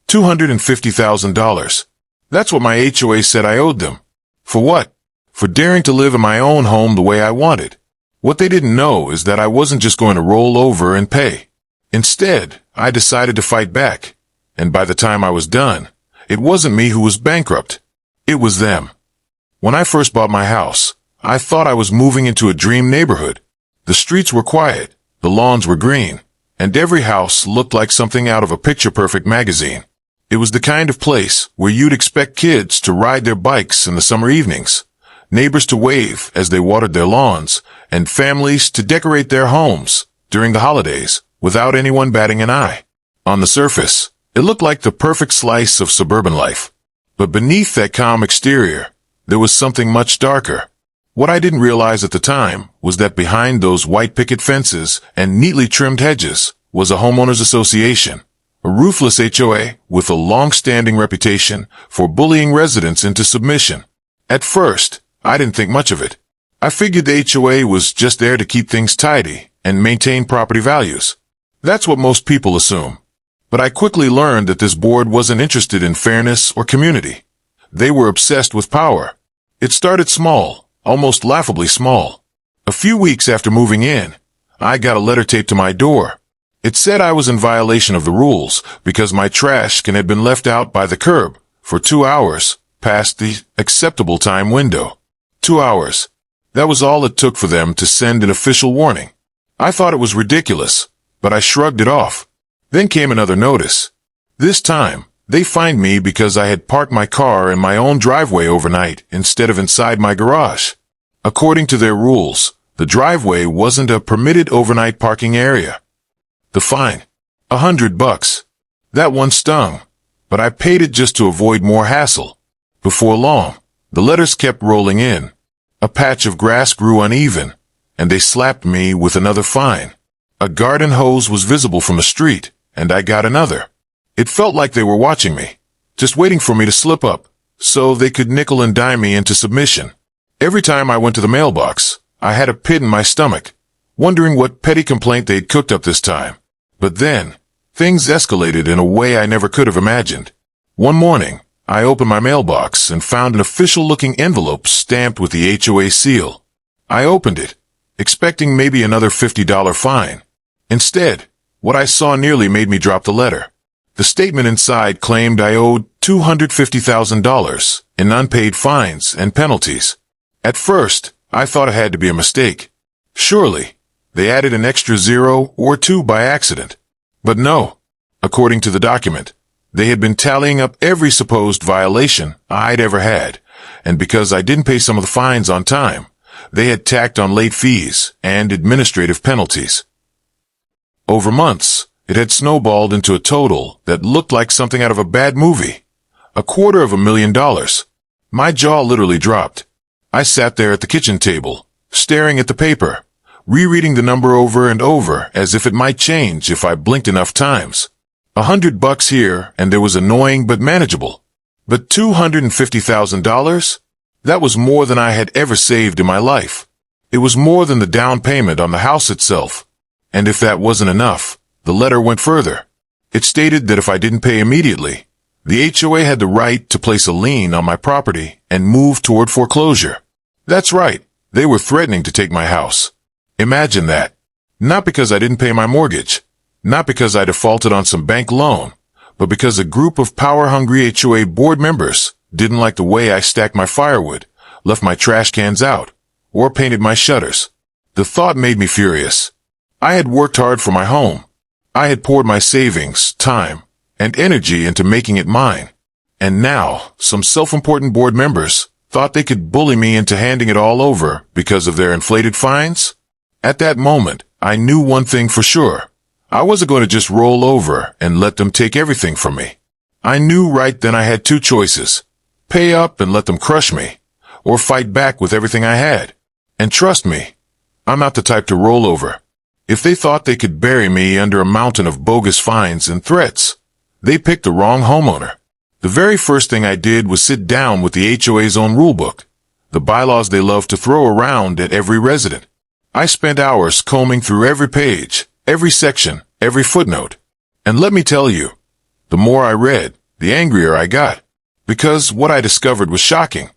$250,000. That's what my HOA said I owed them. For what? For daring to live in my own home the way I wanted. What they didn't know is that I wasn't just going to roll over and pay. Instead, I decided to fight back. And by the time I was done, it wasn't me who was bankrupt. It was them. When I first bought my house, I thought I was moving into a dream neighborhood. The streets were quiet, the lawns were green, and every house looked like something out of a picture-perfect magazine. It was the kind of place where you'd expect kids to ride their bikes in the summer evenings, neighbors to wave as they watered their lawns, and families to decorate their homes during the holidays without anyone batting an eye. On the surface, it looked like the perfect slice of suburban life. But beneath that calm exterior, there was something much darker. What I didn't realize at the time was that behind those white picket fences and neatly trimmed hedges was a homeowners association, a ruthless HOA with a long-standing reputation for bullying residents into submission. At first, I didn't think much of it. I figured the HOA was just there to keep things tidy and maintain property values. That's what most people assume. But I quickly learned that this board wasn't interested in fairness or community. They were obsessed with power. It started small, almost laughably small. A few weeks after moving in, I got a letter taped to my door. It said I was in violation of the rules because my trash can had been left out by the curb for 2 hours past the acceptable time window. 2 hours. That was all it took for them to send an official warning. I thought it was ridiculous, but I shrugged it off. Then came another notice. This time, they fined me because I had parked my car in my own driveway overnight instead of inside my garage. According to their rules, the driveway wasn't a permitted overnight parking area. The fine, $100. That one stung, but I paid it just to avoid more hassle. Before long, the letters kept rolling in. A patch of grass grew uneven, and they slapped me with another fine. A garden hose was visible from the street, and I got another. It felt like they were watching me, just waiting for me to slip up, so they could nickel and dime me into submission. Every time I went to the mailbox, I had a pit in my stomach, wondering what petty complaint they'd cooked up this time. But then, things escalated in a way I never could have imagined. One morning, I opened my mailbox and found an official-looking envelope stamped with the HOA seal. I opened it, expecting maybe another $50 fine. Instead, what I saw nearly made me drop the letter. The statement inside claimed I owed $250,000 in unpaid fines and penalties. At first, I thought it had to be a mistake. Surely, they added an extra 0 or 2 by accident. But no. According to the document, they had been tallying up every supposed violation I'd ever had, and because I didn't pay some of the fines on time, they had tacked on late fees and administrative penalties. Over months, it had snowballed into a total that looked like something out of a bad movie. $250,000. My jaw literally dropped. I sat there at the kitchen table, staring at the paper, rereading the number over and over as if it might change if I blinked enough times. $100 here, and there was annoying but manageable. But $250,000? That was more than I had ever saved in my life. It was more than the down payment on the house itself. And if that wasn't enough, the letter went further. It stated that if I didn't pay immediately, the HOA had the right to place a lien on my property and move toward foreclosure. That's right, they were threatening to take my house. Imagine that. Not because I didn't pay my mortgage, not because I defaulted on some bank loan, but because a group of power-hungry HOA board members didn't like the way I stacked my firewood, left my trash cans out, or painted my shutters. The thought made me furious. I had worked hard for my home. I had poured my savings, time, and energy into making it mine. And now, some self-important board members thought they could bully me into handing it all over because of their inflated fines? At that moment, I knew one thing for sure. I wasn't going to just roll over and let them take everything from me. I knew right then I had two choices. Pay up and let them crush me, or fight back with everything I had. And trust me, I'm not the type to roll over. If they thought they could bury me under a mountain of bogus fines and threats, they picked the wrong homeowner. The very first thing I did was sit down with the HOA's own rulebook, the bylaws they love to throw around at every resident. I spent hours combing through every page, every section, every footnote. And let me tell you, the more I read, the angrier I got. Because what I discovered was shocking.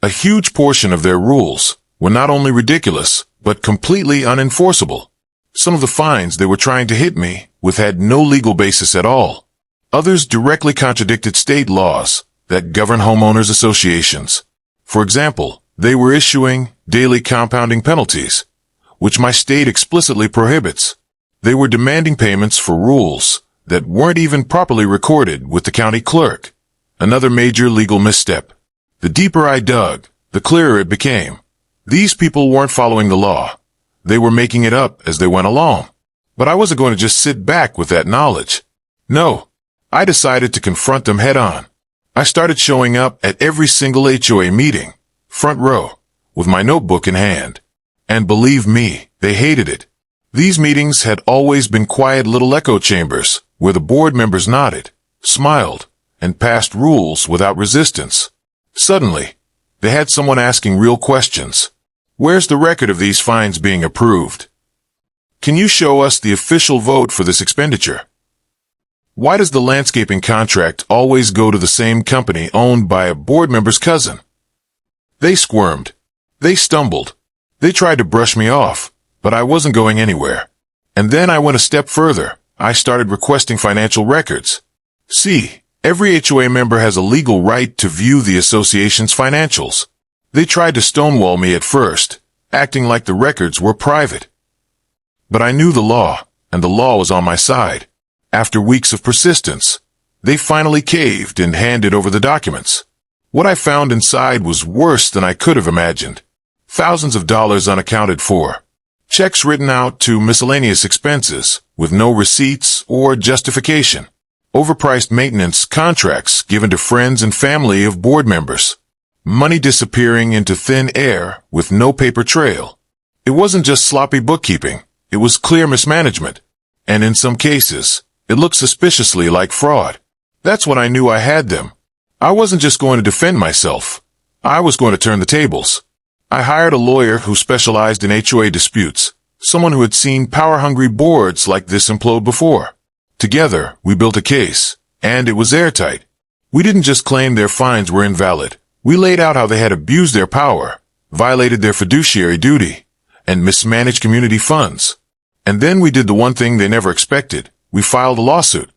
A huge portion of their rules were not only ridiculous, but completely unenforceable. Some of the fines they were trying to hit me with had no legal basis at all. Others directly contradicted state laws that govern homeowners associations. For example, they were issuing daily compounding penalties, which my state explicitly prohibits. They were demanding payments for rules that weren't even properly recorded with the county clerk. Another major legal misstep. The deeper I dug, the clearer it became. These people weren't following the law. They were making it up as they went along. But I wasn't going to just sit back with that knowledge. No, I decided to confront them head on. I started showing up at every single HOA meeting, front row, with my notebook in hand. And believe me, they hated it. These meetings had always been quiet little echo chambers where the board members nodded, smiled, and passed rules without resistance. Suddenly, they had someone asking real questions. Where's the record of these fines being approved? Can you show us the official vote for this expenditure? Why does the landscaping contract always go to the same company owned by a board member's cousin? They squirmed. They stumbled. They tried to brush me off, but I wasn't going anywhere. And then I went a step further. I started requesting financial records. See, every HOA member has a legal right to view the association's financials. They tried to stonewall me at first, acting like the records were private. But I knew the law, and the law was on my side. After weeks of persistence, they finally caved and handed over the documents. What I found inside was worse than I could have imagined. Thousands of dollars unaccounted for. Checks written out to miscellaneous expenses with no receipts or justification. Overpriced maintenance contracts given to friends and family of board members. Money disappearing into thin air with no paper trail. It wasn't just sloppy bookkeeping. It was clear mismanagement. And in some cases, it looked suspiciously like fraud. That's when I knew I had them. I wasn't just going to defend myself. I was going to turn the tables. I hired a lawyer who specialized in HOA disputes, someone who had seen power-hungry boards like this implode before. Together, we built a case, and it was airtight. We didn't just claim their fines were invalid. We laid out how they had abused their power, violated their fiduciary duty, and mismanaged community funds. And then we did the one thing they never expected. We filed a lawsuit.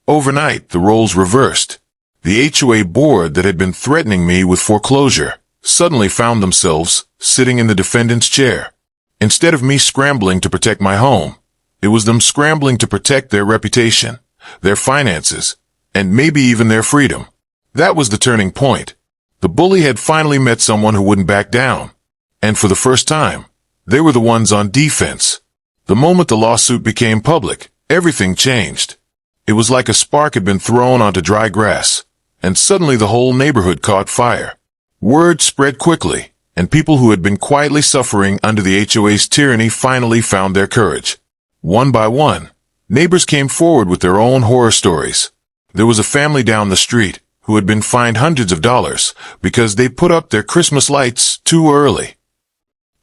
Overnight, the roles reversed. The HOA board that had been threatening me with foreclosure suddenly found themselves sitting in the defendant's chair. Instead of me scrambling to protect my home, it was them scrambling to protect their reputation, their finances, and maybe even their freedom. That was the turning point. The bully had finally met someone who wouldn't back down. And for the first time, they were the ones on defense. The moment the lawsuit became public, everything changed. It was like a spark had been thrown onto dry grass, and suddenly the whole neighborhood caught fire. Word spread quickly, and people who had been quietly suffering under the HOA's tyranny finally found their courage. One by one, neighbors came forward with their own horror stories. There was a family down the street who had been fined hundreds of dollars because they put up their Christmas lights too early.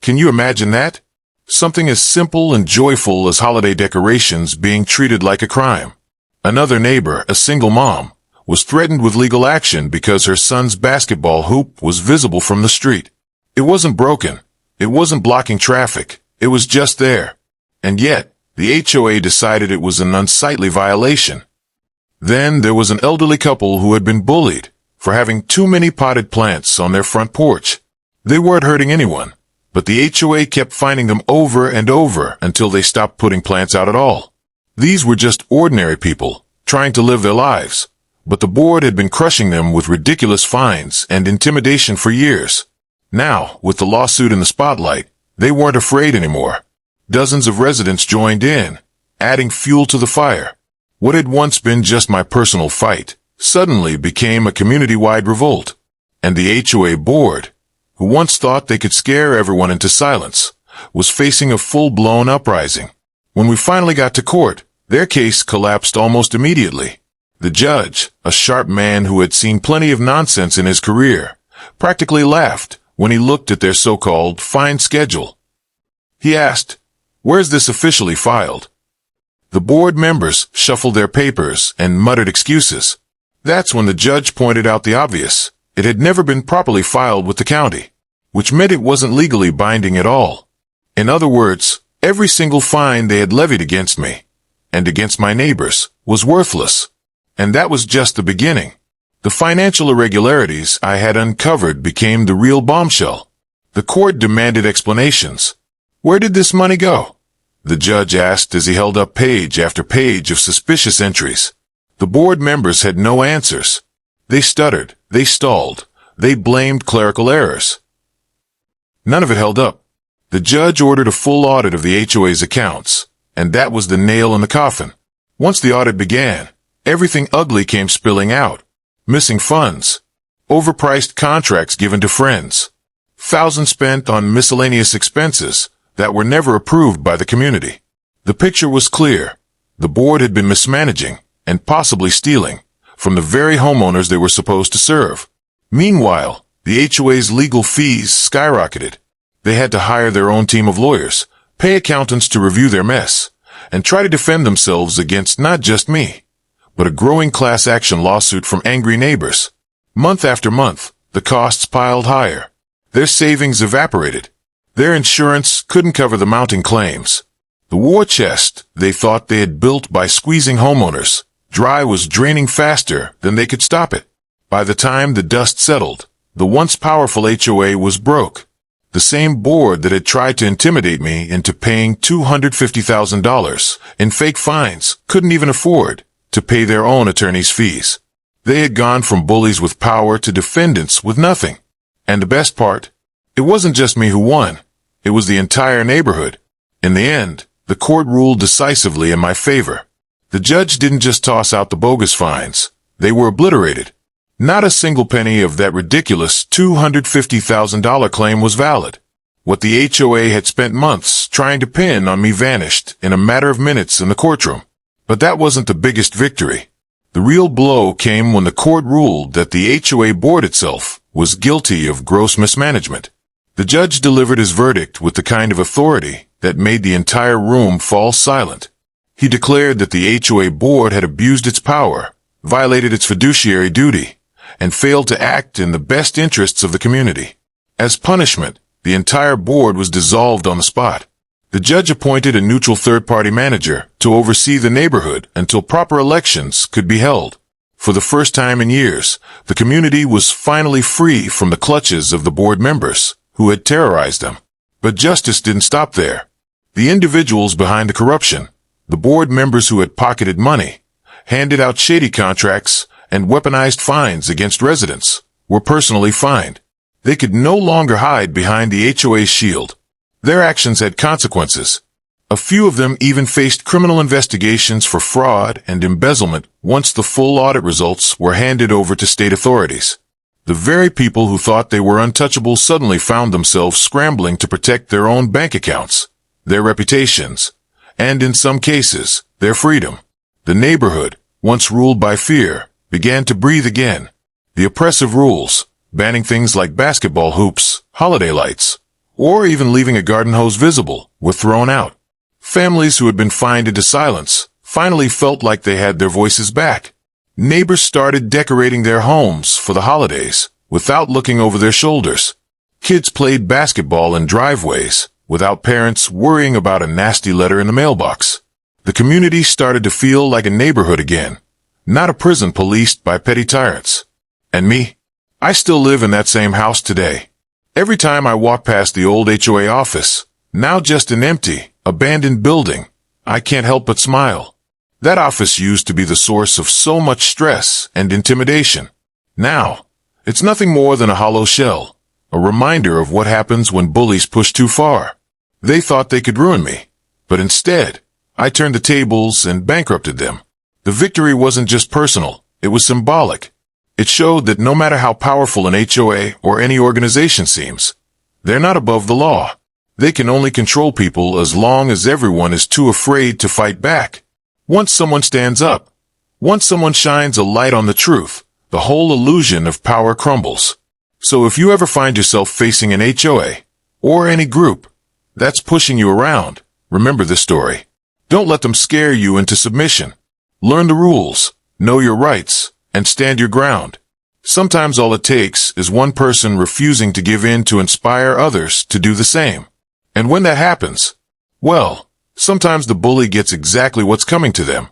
Can you imagine that? Something as simple and joyful as holiday decorations being treated like a crime. Another neighbor, a single mom, was threatened with legal action because her son's basketball hoop was visible from the street. It wasn't broken. It wasn't blocking traffic. It was just there. And yet, the HOA decided it was an unsightly violation. Then there was an elderly couple who had been bullied for having too many potted plants on their front porch. They weren't hurting anyone, but the HOA kept finding them over and over until they stopped putting plants out at all. These were just ordinary people trying to live their lives, but the board had been crushing them with ridiculous fines and intimidation for years. Now, with the lawsuit in the spotlight, they weren't afraid anymore. Dozens of residents joined in, adding fuel to the fire. What had once been just my personal fight suddenly became a community-wide revolt. And the HOA board, who once thought they could scare everyone into silence, was facing a full-blown uprising. When we finally got to court, their case collapsed almost immediately. The judge, a sharp man who had seen plenty of nonsense in his career, practically laughed when he looked at their so-called fine schedule. He asked, "Where's this officially filed?" The board members shuffled their papers and muttered excuses. That's when the judge pointed out the obvious. It had never been properly filed with the county, which meant it wasn't legally binding at all. In other words, every single fine they had levied against me, and against my neighbors, was worthless. And that was just the beginning. The financial irregularities I had uncovered became the real bombshell. The court demanded explanations. Where did this money go? The judge asked as he held up page after page of suspicious entries. The board members had no answers. They stuttered, they stalled, they blamed clerical errors. None of it held up. The judge ordered a full audit of the HOA's accounts, and that was the nail in the coffin. Once the audit began, everything ugly came spilling out. Missing funds, overpriced contracts given to friends, thousands spent on miscellaneous expenses that were never approved by the community. The picture was clear. The board had been mismanaging and possibly stealing from the very homeowners they were supposed to serve. Meanwhile, the HOA's legal fees skyrocketed. They had to hire their own team of lawyers, pay accountants to review their mess, and try to defend themselves against not just me, but a growing class action lawsuit from angry neighbors. Month after month, the costs piled higher. Their savings evaporated. Their insurance couldn't cover the mounting claims. The war chest they thought they had built by squeezing homeowners dry was draining faster than they could stop it. By the time the dust settled, the once powerful HOA was broke. The same board that had tried to intimidate me into paying $250,000 in fake fines couldn't even afford to pay their own attorney's fees. They had gone from bullies with power to defendants with nothing. And the best part, it wasn't just me who won. It was the entire neighborhood. In the end, the court ruled decisively in my favor. The judge didn't just toss out the bogus fines. They were obliterated. Not a single penny of that ridiculous $250,000 claim was valid. What the HOA had spent months trying to pin on me vanished in a matter of minutes in the courtroom. But that wasn't the biggest victory. The real blow came when the court ruled that the HOA board itself was guilty of gross mismanagement. The judge delivered his verdict with the kind of authority that made the entire room fall silent. He declared that the HOA board had abused its power, violated its fiduciary duty, and failed to act in the best interests of the community. As punishment, the entire board was dissolved on the spot. The judge appointed a neutral third-party manager to oversee the neighborhood until proper elections could be held. For the first time in years, the community was finally free from the clutches of the board members who had terrorized them. But justice didn't stop there. The individuals behind the corruption, the board members who had pocketed money, handed out shady contracts, and weaponized fines against residents, were personally fined. They could no longer hide behind the HOA's shield. Their actions had consequences. A few of them even faced criminal investigations for fraud and embezzlement once the full audit results were handed over to state authorities. The very people who thought they were untouchable suddenly found themselves scrambling to protect their own bank accounts, their reputations, and in some cases, their freedom. The neighborhood, once ruled by fear, began to breathe again. The oppressive rules, banning things like basketball hoops, holiday lights, or even leaving a garden hose visible, were thrown out. Families who had been fined into silence finally felt like they had their voices back. Neighbors started decorating their homes for the holidays without looking over their shoulders. Kids played basketball in driveways without parents worrying about a nasty letter in the mailbox. The community started to feel like a neighborhood again, not a prison policed by petty tyrants. And me? I still live in that same house today. Every time I walk past the old HOA office, now just an empty, abandoned building, I can't help but smile. That office used to be the source of so much stress and intimidation. Now, it's nothing more than a hollow shell, a reminder of what happens when bullies push too far. They thought they could ruin me, but instead, I turned the tables and bankrupted them. The victory wasn't just personal, it was symbolic. It showed that no matter how powerful an HOA or any organization seems, they're not above the law. They can only control people as long as everyone is too afraid to fight back. Once someone stands up, once someone shines a light on the truth, the whole illusion of power crumbles. So if you ever find yourself facing an HOA, or any group, that's pushing you around, remember this story. Don't let them scare you into submission. Learn the rules, know your rights, and stand your ground. Sometimes all it takes is one person refusing to give in to inspire others to do the same. And when that happens, well, sometimes the bully gets exactly what's coming to them.